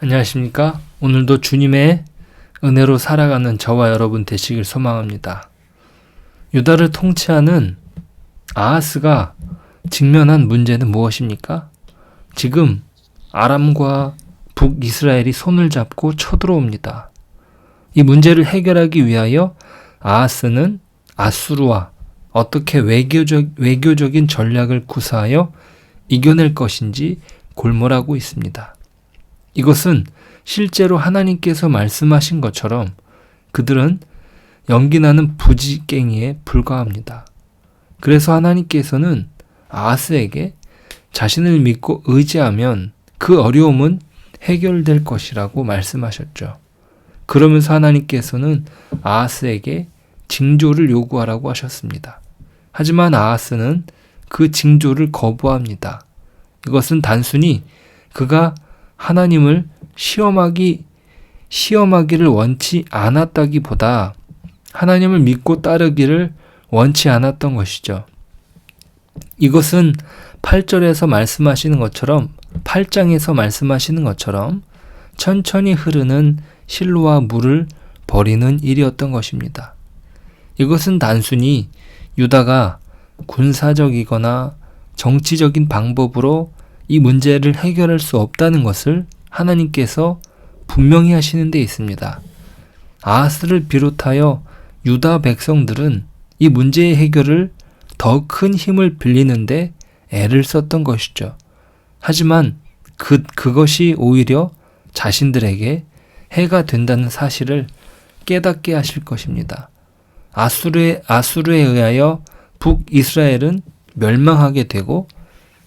안녕하십니까? 오늘도 주님의 은혜로 살아가는 저와 여러분 되시길 소망합니다. 유다를 통치하는 아하스가 직면한 문제는 무엇입니까? 지금 아람과 북이스라엘이 손을 잡고 쳐들어옵니다. 이 문제를 해결하기 위하여 아하스는 아수르와 어떻게 외교적인 전략을 구사하여 이겨낼 것인지 골몰하고 있습니다. 이것은 실제로 하나님께서 말씀하신 것처럼 그들은 연기나는 부지깽이에 불과합니다. 그래서 하나님께서는 아하스에게 자신을 믿고 의지하면 그 어려움은 해결될 것이라고 말씀하셨죠. 그러면서 하나님께서는 아하스에게 징조를 요구하라고 하셨습니다. 하지만 아하스는 그 징조를 거부합니다. 이것은 단순히 그가 하나님을 시험하기를 원치 않았다기보다 하나님을 믿고 따르기를 원치 않았던 것이죠. 이것은 8장에서 말씀하시는 것처럼 천천히 흐르는 실로와 물을 버리는 일이었던 것입니다. 이것은 단순히 유다가 군사적이거나 정치적인 방법으로 이 문제를 해결할 수 없다는 것을 하나님께서 분명히 하시는 데 있습니다. 아하스를 비롯하여 유다 백성들은 이 문제의 해결을 더 큰 힘을 빌리는데 애를 썼던 것이죠. 하지만 그것이 오히려 자신들에게 해가 된다는 사실을 깨닫게 하실 것입니다. 아수르에 의하여 북이스라엘은 멸망하게 되고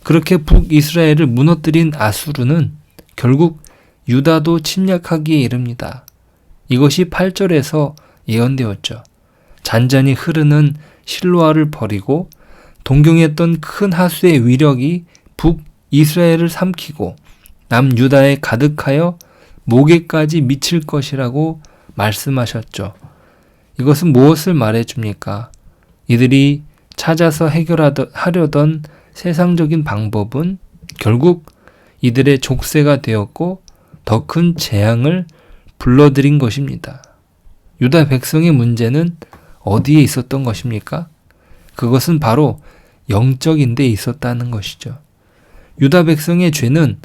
그렇게 북이스라엘을 무너뜨린 아수르는 결국 유다도 침략하기에 이릅니다. 이것이 8절에서 예언되었죠. 잔잔히 흐르는 실로아를 버리고 동경했던 큰 하수의 위력이 북이스라엘을 삼키고 남유다에 가득하여 목에까지 미칠 것이라고 말씀하셨죠. 이것은 무엇을 말해줍니까? 이들이 찾아서 해결하려던 세상적인 방법은 결국 이들의 족쇄가 되었고 더 큰 재앙을 불러들인 것입니다. 유다 백성의 문제는 어디에 있었던 것입니까? 그것은 바로 영적인 데 있었다는 것이죠. 유다 백성의 죄는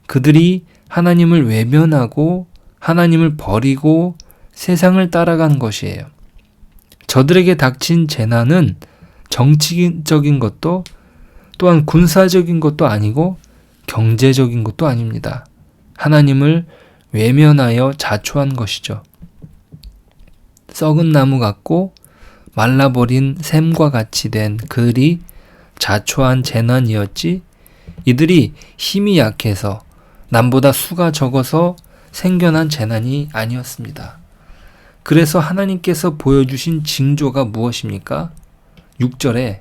그들이 하나님을 외면하고 하나님을 버리고 세상을 따라간 것이에요. 저들에게 닥친 재난은 정치적인 것도 또한 군사적인 것도 아니고 경제적인 것도 아닙니다. 하나님을 외면하여 자초한 것이죠. 썩은 나무 같고 말라버린 샘과 같이 된 그들이 자초한 재난이었지 이들이 힘이 약해서 남보다 수가 적어서 생겨난 재난이 아니었습니다. 그래서 하나님께서 보여주신 징조가 무엇입니까? 6절에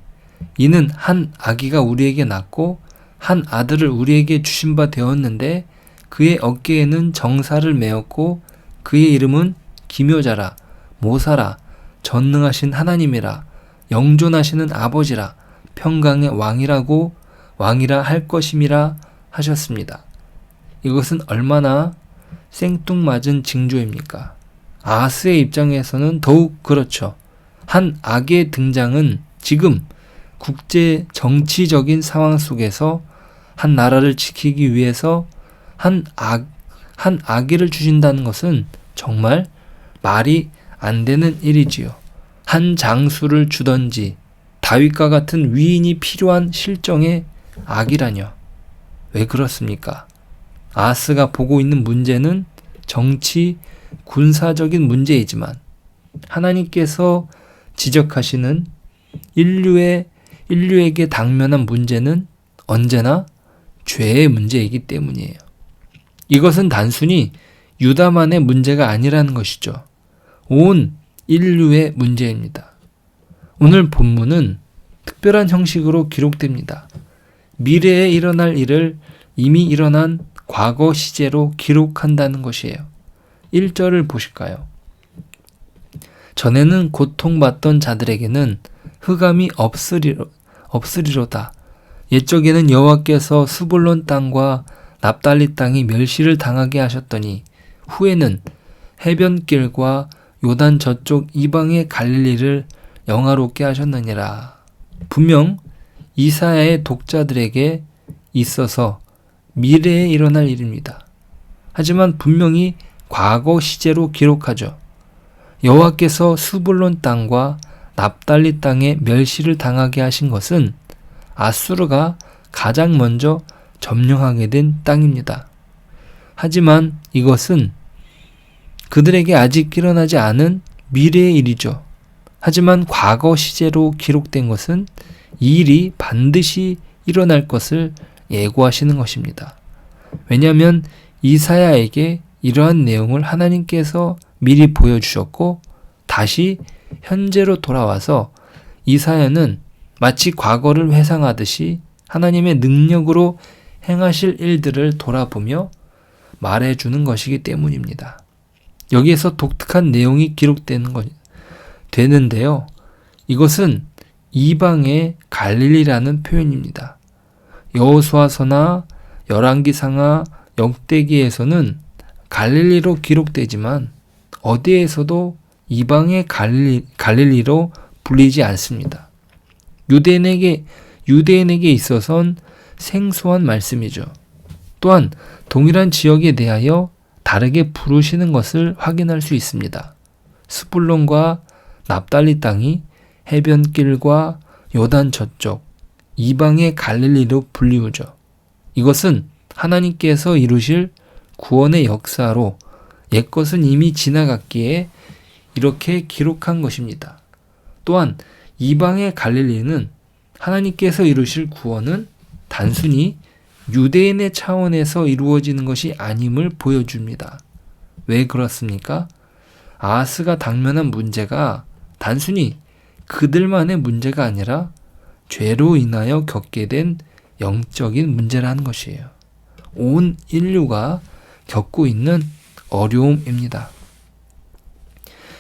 이는 한 아기가 우리에게 낳고 한 아들을 우리에게 주신 바 되었는데 그의 어깨에는 정사를 메었고 그의 이름은 기묘자라 모사라 전능하신 하나님이라 영존하시는 아버지라 평강의 왕이라 할 것임이라 하셨습니다. 이것은 얼마나 생뚱맞은 징조입니까? 아하스의 입장에서는 더욱 그렇죠. 한 악의 등장은 지금 국제 정치적인 상황 속에서 한 나라를 지키기 위해서 한 아기를 주신다는 것은 정말 말이 안 되는 일이지요. 한 장수를 주던지 다윗과 같은 위인이 필요한 실정의 악이라뇨. 왜 그렇습니까? 아하스가 보고 있는 문제는 정치, 군사적인 문제이지만 하나님께서 지적하시는 인류에게 당면한 문제는 언제나 죄의 문제이기 때문이에요. 이것은 단순히 유다만의 문제가 아니라는 것이죠. 온 인류의 문제입니다. 오늘 본문은 특별한 형식으로 기록됩니다. 미래에 일어날 일을 이미 일어난 과거 시제로 기록한다는 것이에요. 1절을 보실까요? 전에는 고통받던 자들에게는 흑암이 없으리로다. 옛적에는 여호와께서 스불론 땅과 납달리 땅이 멸시를 당하게 하셨더니 후에는 해변길과 요단 저쪽 이방의 갈릴리를 영화롭게 하셨느니라. 분명 이사야의 독자들에게 있어서 미래에 일어날 일입니다. 하지만 분명히 과거 시제로 기록하죠. 여호와께서 스불론 땅과 납달리 땅에 멸시를 당하게 하신 것은 아수르가 가장 먼저 점령하게 된 땅입니다. 하지만 이것은 그들에게 아직 일어나지 않은 미래의 일이죠. 하지만 과거 시제로 기록된 것은 이 일이 반드시 일어날 것을 예고하시는 것입니다. 왜냐하면 이사야에게 이러한 내용을 하나님께서 미리 보여주셨고 다시 현재로 돌아와서 이사야는 마치 과거를 회상하듯이 하나님의 능력으로 행하실 일들을 돌아보며 말해주는 것이기 때문입니다. 여기에서 독특한 내용이 되는데요. 이것은 이방의 갈릴리라는 표현입니다. 여호수아서나 열왕기상하 역대기에서는 갈릴리로 기록되지만 어디에서도 이방의 갈릴리로 불리지 않습니다. 유대인에게 있어선 생소한 말씀이죠. 또한 동일한 지역에 대하여 다르게 부르시는 것을 확인할 수 있습니다. 스불론과 납달리 땅이 해변길과 요단 저쪽 이방의 갈릴리로 불리우죠. 이것은 하나님께서 이루실 구원의 역사로 옛것은 이미 지나갔기에 이렇게 기록한 것입니다. 또한 이방의 갈릴리는 하나님께서 이루실 구원은 단순히 유대인의 차원에서 이루어지는 것이 아님을 보여줍니다. 왜 그렇습니까? 아하스가 당면한 문제가 단순히 그들만의 문제가 아니라 죄로 인하여 겪게 된 영적인 문제라는 것이에요. 온 인류가 겪고 있는 어려움입니다.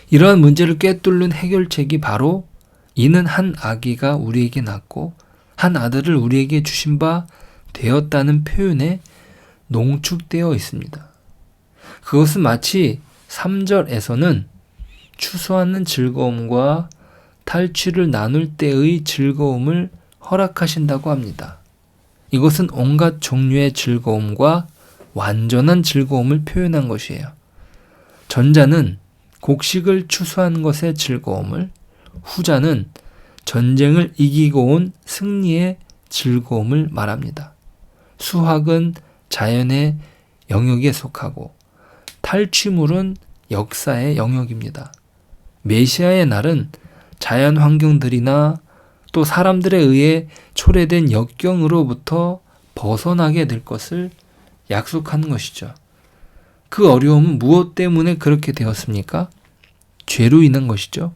이러한 문제를 꿰뚫는 해결책이 바로 이는 한 아기가 우리에게 낳고 한 아들을 우리에게 주신 바 되었다는 표현에 농축되어 있습니다. 그것은 마치 3절에서는 추수하는 즐거움과 탈취를 나눌 때의 즐거움을 허락하신다고 합니다. 이것은 온갖 종류의 즐거움과 완전한 즐거움을 표현한 것이에요. 전자는 곡식을 추수하는 것의 즐거움을, 후자는 전쟁을 이기고 온 승리의 즐거움을 말합니다. 수확은 자연의 영역에 속하고 탈취물은 역사의 영역입니다. 메시아의 날은 자연 환경들이나 또 사람들에 의해 초래된 역경으로부터 벗어나게 될 것을 약속하는 것이죠. 그 어려움은 무엇 때문에 그렇게 되었습니까? 죄로 인한 것이죠.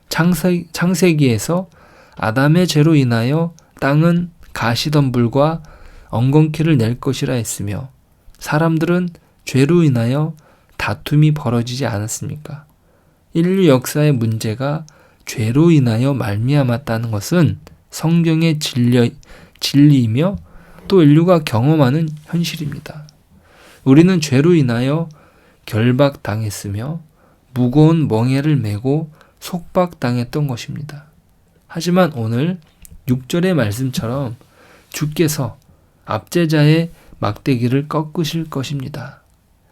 창세기에서 아담의 죄로 인하여 땅은 가시덤불과 엉겅퀴를 낼 것이라 했으며 사람들은 죄로 인하여 다툼이 벌어지지 않았습니까? 인류 역사의 문제가 죄로 인하여 말미암았다는 것은 성경의 진리이며 또 인류가 경험하는 현실입니다. 우리는 죄로 인하여 결박당했으며 무거운 멍에를 메고 속박당했던 것입니다. 하지만 오늘 6절의 말씀처럼 주께서 압제자의 막대기를 꺾으실 것입니다.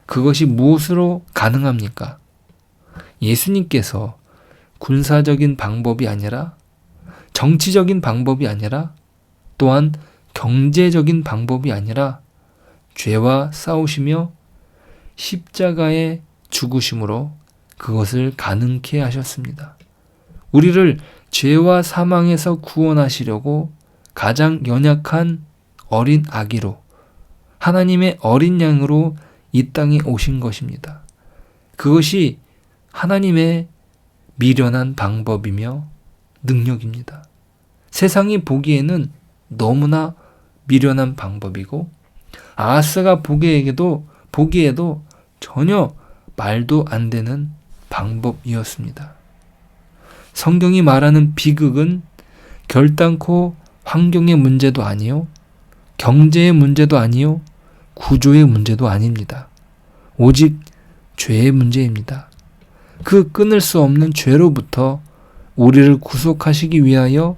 그것이 무엇으로 가능합니까? 예수님께서 군사적인 방법이 아니라 정치적인 방법이 아니라 또한 경제적인 방법이 아니라 죄와 싸우시며 십자가에 죽으심으로 그것을 가능케 하셨습니다. 우리를 죄와 사망에서 구원하시려고 가장 연약한 어린 아기로 하나님의 어린 양으로 이 땅에 오신 것입니다. 그것이 하나님의 미련한 방법이며 능력입니다. 세상이 보기에는 너무나 미련한 방법이고 아하스가 보기에도 전혀 말도 안 되는 방법이었습니다. 성경이 말하는 비극은 결단코 환경의 문제도 아니요, 경제의 문제도 아니요, 구조의 문제도 아닙니다. 오직 죄의 문제입니다. 그 끊을 수 없는 죄로부터 우리를 구속하시기 위하여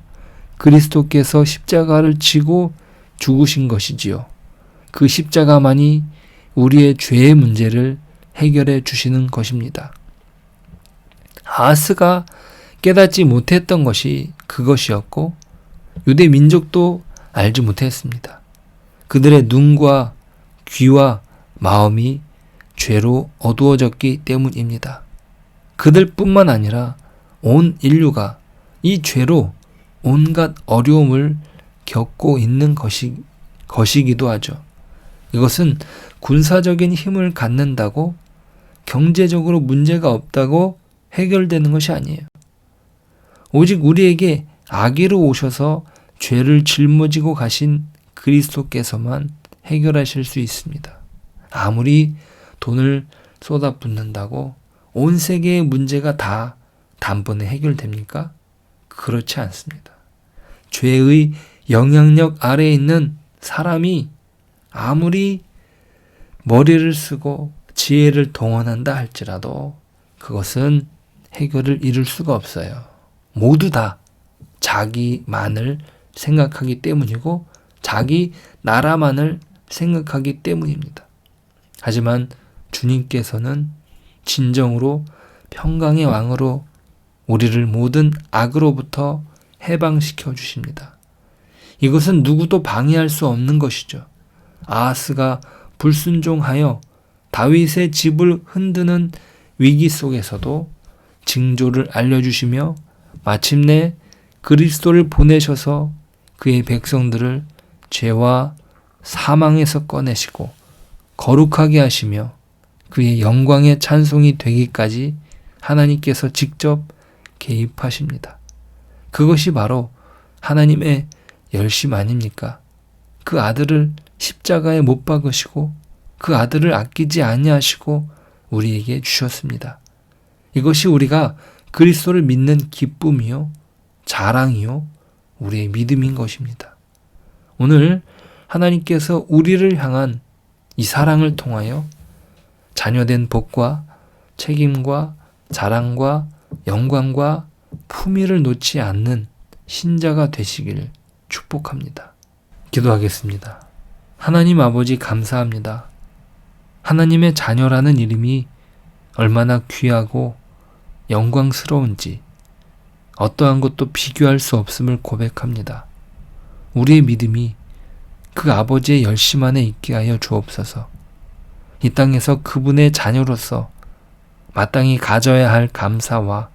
그리스도께서 십자가를 지고 죽으신 것이지요. 그 십자가만이 우리의 죄의 문제를 해결해 주시는 것입니다. 아하스가 깨닫지 못했던 것이 그것이었고 유대 민족도 알지 못했습니다. 그들의 눈과 귀와 마음이 죄로 어두워졌기 때문입니다. 그들뿐만 아니라 온 인류가 이 죄로 온갖 어려움을 겪고 있는 것이기도 하죠. 이것은 군사적인 힘을 갖는다고 경제적으로 문제가 없다고 해결되는 것이 아니에요. 오직 우리에게 아기로 오셔서 죄를 짊어지고 가신 그리스도께서만 해결하실 수 있습니다. 아무리 돈을 쏟아붓는다고 온 세계의 문제가 다 단번에 해결됩니까? 그렇지 않습니다. 죄의 영향력 아래에 있는 사람이 아무리 머리를 쓰고 지혜를 동원한다 할지라도 그것은 해결을 이룰 수가 없어요. 모두 다 자기만을 생각하기 때문이고 자기 나라만을 생각하기 때문입니다. 하지만 주님께서는 진정으로 평강의 왕으로 우리를 모든 악으로부터 해방시켜 주십니다. 이것은 누구도 방해할 수 없는 것이죠. 아하스가 불순종하여 다윗의 집을 흔드는 위기 속에서도 징조를 알려주시며 마침내 그리스도를 보내셔서 그의 백성들을 죄와 사망에서 꺼내시고 거룩하게 하시며 그의 영광의 찬송이 되기까지 하나님께서 직접 개입하십니다. 그것이 바로 하나님의 열심 아닙니까? 그 아들을 십자가에 못 박으시고 그 아들을 아끼지 아니하시고 우리에게 주셨습니다. 이것이 우리가 그리스도를 믿는 기쁨이요 자랑이요 우리의 믿음인 것입니다. 오늘 하나님께서 우리를 향한 이 사랑을 통하여 자녀된 복과 책임과 자랑과 영광과 품위를 놓지 않는 신자가 되시길 축복합니다. 기도하겠습니다. 하나님 아버지 감사합니다. 하나님의 자녀라는 이름이 얼마나 귀하고 영광스러운지 어떠한 것도 비교할 수 없음을 고백합니다. 우리의 믿음이 그 아버지의 열심 안에 있게 하여 주옵소서. 이 땅에서 그분의 자녀로서 마땅히 가져야 할 감사와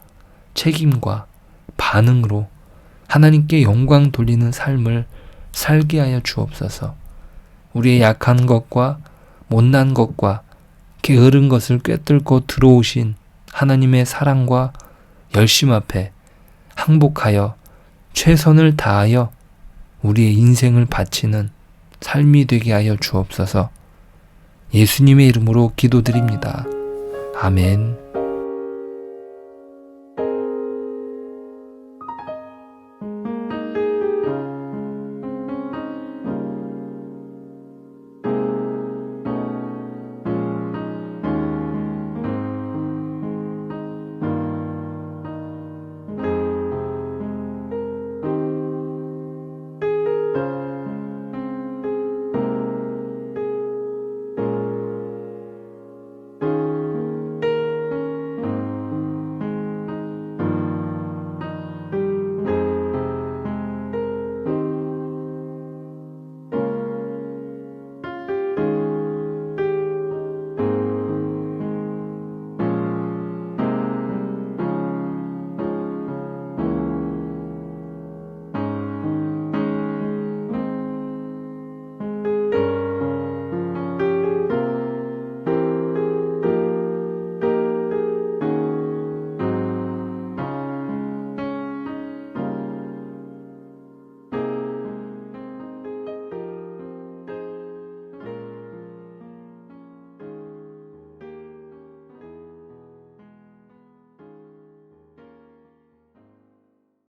책임과 반응으로 하나님께 영광 돌리는 삶을 살게 하여 주옵소서. 우리의 약한 것과 못난 것과 게으른 것을 꿰뚫고 들어오신 하나님의 사랑과 열심 앞에 항복하여 최선을 다하여 우리의 인생을 바치는 삶이 되게 하여 주옵소서. 예수님의 이름으로 기도드립니다. 아멘.